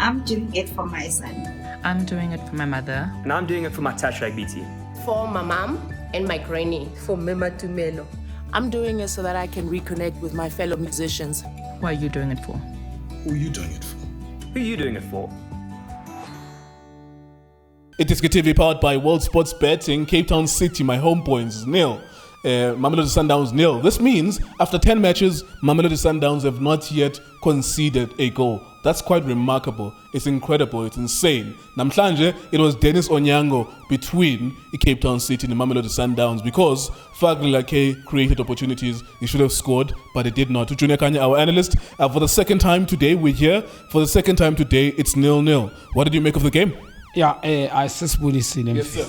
I'm doing it for my son. I'm doing it for my mother. And I'm doing it for my touch rugby team. For my mom and my granny. For Mema Tumelo. I'm doing it so that I can reconnect with my fellow musicians. Who are you doing it for? Who are you doing it for? Who are you doing it for? iDiskiTV powered by World Sports Betting. Cape Town City, my home points, 0. Mamelodi Sundowns 0. This means after 10 matches, Mamelodi Sundowns have not yet conceded a goal. That's quite remarkable. It's incredible. It's insane. Namhlanje, it was Dennis Onyango between Cape Town City and the Mamelodi Sundowns because Uyalazi created opportunities. He should have scored, but he did not. Junior Khanye, our analyst, for the second time today, we're here. For the second time today, it's 0-0. What did you make of the game? Yeah, I successfully Yes, sir.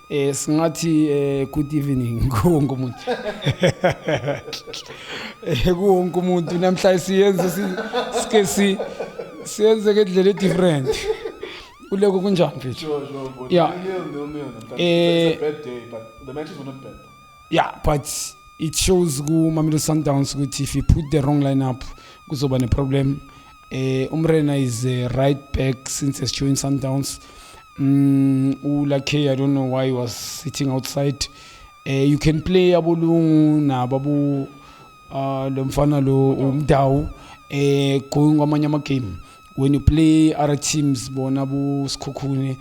Singathi good evening kuwonke umuntu. Kuwonke umuntu namhlanje siyenza siyenze ngendlela different. Kuloko kunjani mfethu? Sure. Yeah. 0-0. It's a bad day, but the matches were not bad. Yeah, but it shows ku Mamelodi Sundowns ukuthi if you put the wrong lineup kuzoba ne problem. Umrena is right back since he's joined Sundowns. Uyalazi, I don't know why he was sitting outside. You can play abulungu na babu lomfana lo umdawu going kwamanye ama game. When you play other teams bona bu Skhukhune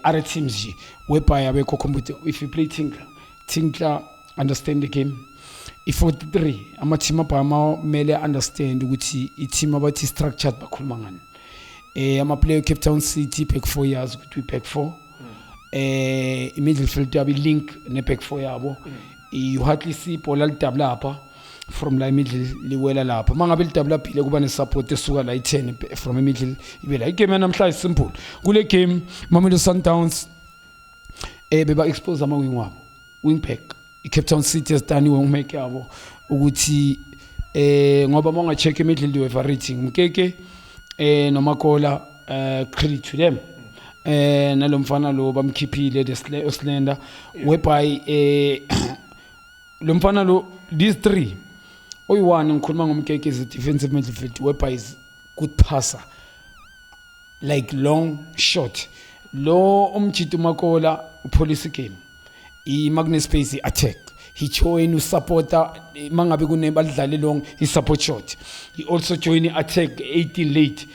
other teams nje whereby abekho computer. If you play Tinkler understand the game. If 43 ama team apha mele understand ukuthi I team abathi structured bakhuluma ngani. I'm a player Cape Town City back 4 years we back 4. Midfield to be link ne back 4 yabo. You hardly see Paul tabla apa from la middle liwela lapha. Mangabe tabla phile kuba ne support esuka la 10 from middle ibe la game namhla simple. Kule game Mamelodi Sundowns beba expose ama wing wabo. Wing back. Cape Town City has done wing make yabo ukuthi ngoba monga check middle do everything. Mkeke nomakola credit to them nalomfana lo bamkhiphile the slender whereby lomfana lo these three oyi-1 ngikhuluma ngomkeke is a defensive midfield whereby is good passer like long shot lo umjito makola upolice game i-Magnus Space attack he join usupporter mangabe kunebadlali long he support shot he also join attack 18 late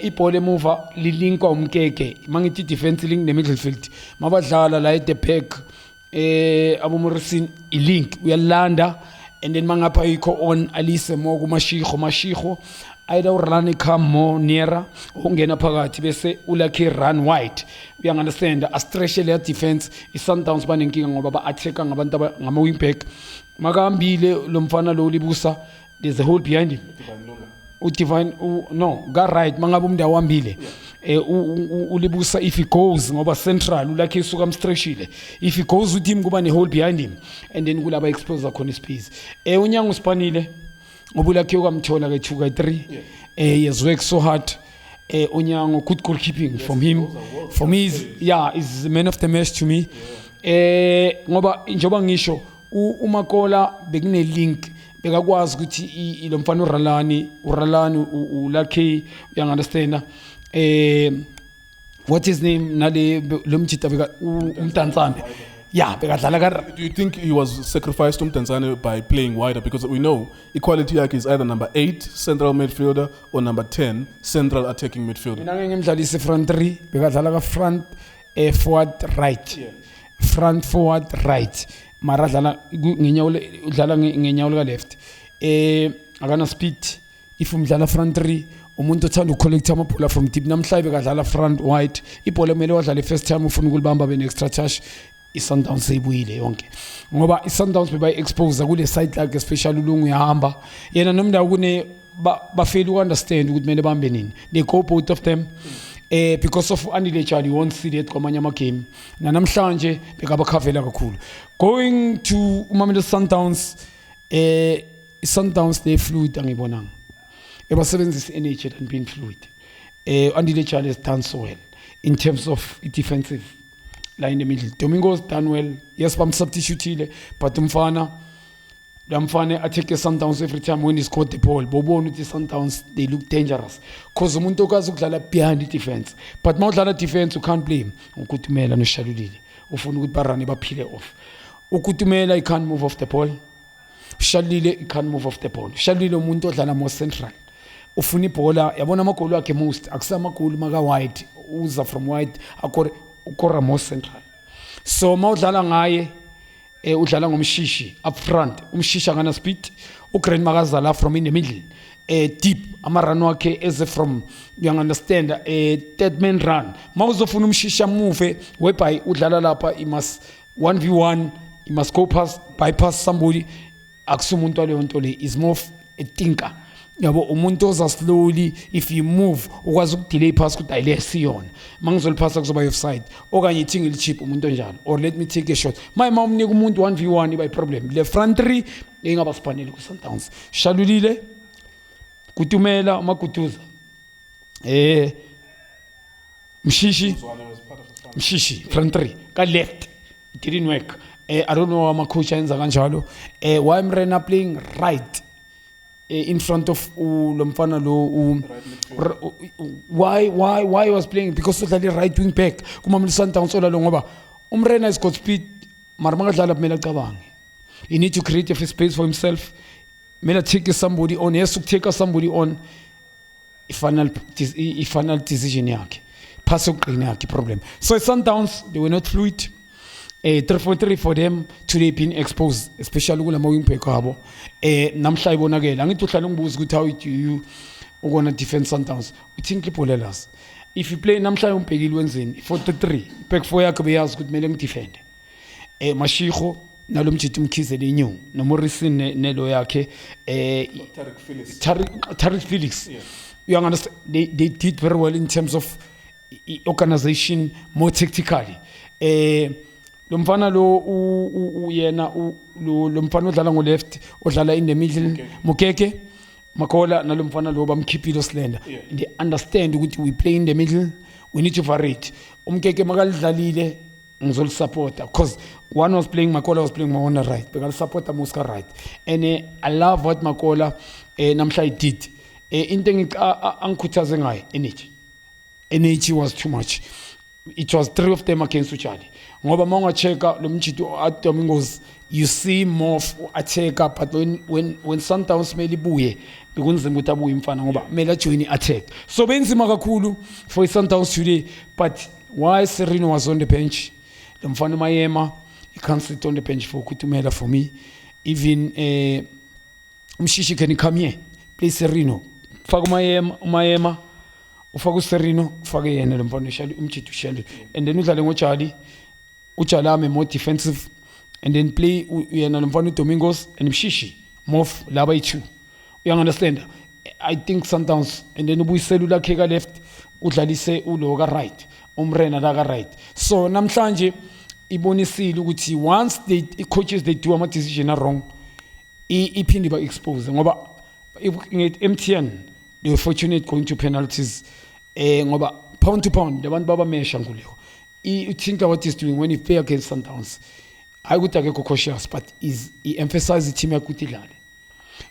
ibhola emuva lilinkwa umkeke mangithi defense link ne midfield mabadlala la at the back abomorisin ilink uyalanda and then mangapha yikho on alise mo kumashikho either run come more nearer ungena phakathi bese Uyalazi run wide uya understand a stretch le defense iSundowns banenkinga ngoba ba attacka ngabantu ngama wing back makahambile lomfana lo libusa there's a hole behind him Divine no ga right mangabe umntu awambile ulibusa if he goes ngoba central Uyalazi isuka mstretchile if he goes with him kuba ne hole behind him and then kulaba expose khona space Onyango usipanile ngoba Uyalazi ukamthola ke 2 ka 3 he has worked so hard Onyango good goalkeeping from him for me is the man of the match to me ngoba njoba ngisho umakola bekune link bekakwazi ukuthi lo mfana uralani Uyalazi you understand what his name nale lo mjita beka umtantsane yeah bekadlala ka. Do you think he was sacrificed to Tanzania by playing wider? Because we know equality yake is either number 8 central midfielder or number 10 central attacking midfielder. Mina ngimdlalise front 3 bekadlala ka front forward right. Front forward right. Mara dlala ngenyawo udlala ngenyawo ka left. Akana speed if umdlala front 3 umuntu othanda ukucollect amabhola from deep namhlanje bekadlala front wide ibhola kumele wadlala first time ufuna ukulibamba be extra touch iSundowns seyibuyile yonke ngoba iSundowns beba expose kule side like especially ulungu yahamba yena nomnda kune ba fail to understand ukuthi kumele bambe nini they go both of them because of Analyst won't see that kwamanye ama game namhlanje bekabakhavela kakhulu going to Mamelodi Sundowns iSundowns they fluid angibonanga ebasebenzisa energy and being fluid Analyst has done so well in terms of defensive line in the middle. Domingo's done well. Yes, bam substitute but umfana Damfane attack Sundowns every time when he scored the ball. Bobon with the Sundowns, they look dangerous. Because umuntu okazi ukudlala behind the defense. But mawudlala defense, you can't blame. Ukutumela no Shalulile. Ufuna ukuthi barani baphile off. Ukutumela, he can't move off the ball. Shalulile, he can't move off the ball. Shalulile umuntu odlala more central. Ufuna ibhola, yabona amagoli akhe most. Akusama magoli maka wide. Uza from wide, ukora more central. So mawudlala ngaye, udlala ngomshishi up front, umshishi angana speed, uGrand Magazala from in the middle, deep, amarun wakhe eze from, you understand, third man run. Mawuzofuna umshishi move, whereby udlala lapha, he must 1v1, he must go past, bypass somebody, akusumuntu aleyontole, is more a thinker. Yabo umuntu oza slowly, if you move ukwazi ukudelay pass ukuthi ayilesiyona mangizolipasa kuzoba offside okanye ithingi lichip umuntu onjalo, or let me take a shot my mom umnika umuntu 1v1 iba problem le front 3 engaba sipaneli ku Sundowns. Shalulile, Kutumela, Makutuza, Mshishi front 3 ka left, it didn't work. I don't know how coach enza kanjalo. Why Mrena playing right in front of Lomfana lo why was playing, because totally right wing back Mamelodi Sundowns ola ngoba Umrena has got speed mara mangadlala kumele acabange. He need to create a space for himself. Mela take somebody on, he has to take somebody on. Final decision yakhe pass ukugcina yakhe problem. So Sundowns, they were not fluid. 3-4-3 for them today being exposed, especially kula mawing back abo. Namhla ibonakela angithi uhlala ngibuza ukuthi how do you ukona defense Sundowns. UThinkler Uyalazi. If you play namhla umbhekile wenzeni 4-3 back 4 yakhe beyazi ukuthi kumele ngidefend. Mashiko nalo mjiti mkhize lenyung no Morrison nelo yakhe Tariq Felix. Yeah. You understand, they did very well in terms of organization, more tactically. Lomfana lo yena lomfana odlala ngo left odlala in the middle Mukeke Makola na lomfana lo bamkhipilo slender. They understand ukuthi we play in the middle, we need to vary. Umkeke makalidlalile ngizol support because one was playing Makola was playing on the right, because support Muska right. And I love what Makola namhla did. Into angikhuthaze ngayo energy was too much. It was 3 of them against Uchali. Ngoba mawungacheka lo mjito adomingos, you see more attacker, but when Sundowns mele ibuye bekunzima ukuthi abuye mfana ngoba mele join attack. So benzima kakhulu for Sundowns today, but why Serino was on the bench? Lo mfana Mayema, he can't sit on the bench for Kutumela for me. Even Mshishi can come here, play Serino. Fagu Mayema ufaku Serino ufake yena lo mfana ushali umjito ushali, and then udlale ngoCharlie Uchalame more defensive, and then play yena lo mfana Domingos and Mshishi more laba i2. You understand? I think Sundowns, and then ubuyisela lakhe ka left udlalise ulo ka right Umrena la ka right. So namhlanje ibonisile ukuthi once the coaches they do ama decision are wrong, iphindi ba expose ngoba MTN they were fortunate going to penalties ngoba pound to pound abantu baba mesha nguleko. You think what he's doing when he play against Sundowns, I would take a cautious, but he emphasizes the team yakutilale.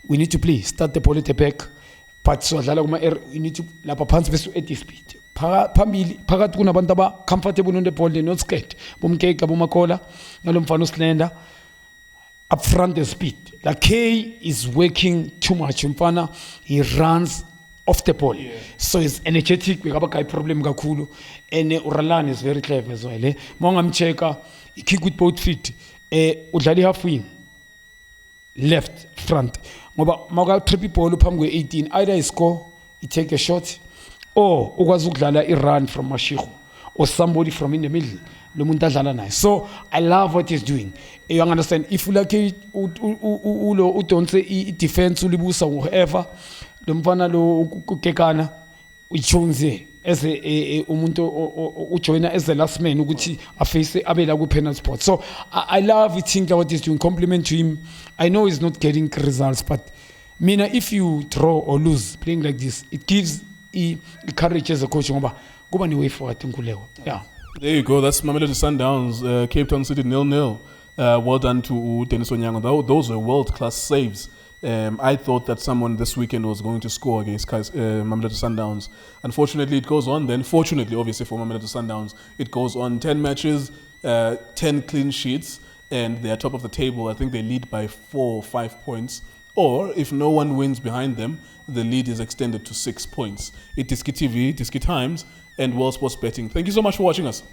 We need to play, start the ball at the back, but so we need to la pants versus at speed. Pambili phakathi kunabantu aba comfortable on the ball, they're not scared. Bomkeka bomakola nalomfano slender up front the speed. Like K is working too much. Mfana, he runs off the ball. Yeah. So it's energetic, we have a problem kakhulu. And Uralan is very clever as well. Mongamcheka, he kick with both feet. Udlali half wing, left front. Moga trippy ball upamwe 18. Either he score, he take a shot, or ukwazi he run from Mashiko, or somebody from in the middle. So I love what he's doing. You understand? If you like ulo don't say defense ulibusa whoever, lomfana lo kukekana uchonze as a umuntu ujoina as the last man ukuthi aface abela ku penalty spot. So I love it, think what he's doing, compliment to him. I know he's not getting results, but Mina, if you draw or lose playing like this, it gives courage as a coach ngoba kuba ni way forward nkulewo. Yeah. There you go. That's Mamelodi Sundowns, Cape Town City 0-0 Well done to Dennis Onyango. Those were world-class saves. I thought that someone this weekend was going to score against Mamelodi Sundowns. Unfortunately, it goes on. Then, fortunately, obviously for Mamelodi Sundowns, it goes on 10 matches, 10 clean sheets, and they're top of the table. I think they lead by 4 or 5 points. Or, if no one wins behind them, the lead is extended to 6 points. iDiskiTV, Diski Times, and World Sports Betting. Thank you so much for watching us.